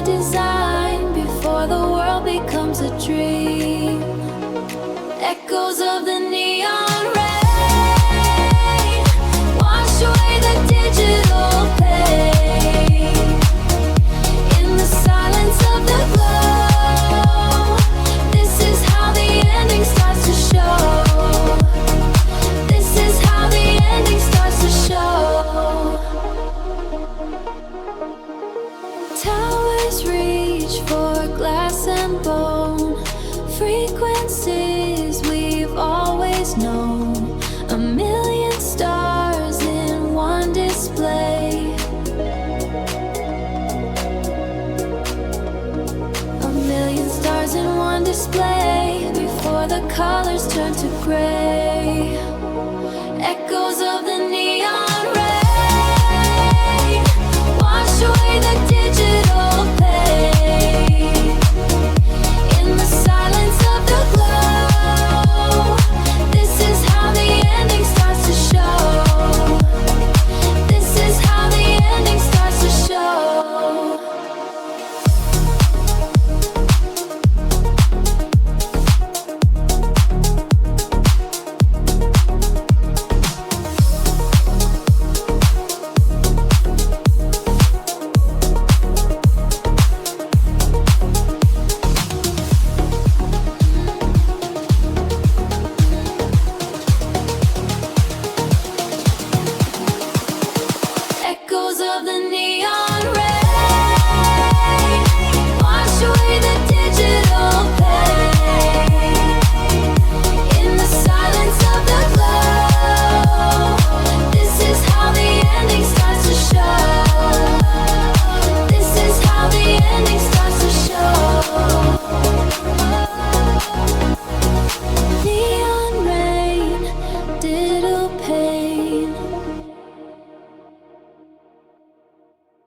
design before the world becomes a dream. Echoes of the neon rain wash away the digital pain. In the silence of the glow, this is how the ending starts to show. This is how the ending starts to show. Towers reach for glass and bone, frequencies we've always known. A million stars in one display. A million stars in one display before the colors turn to gray. Echoes of the neon rain wash away the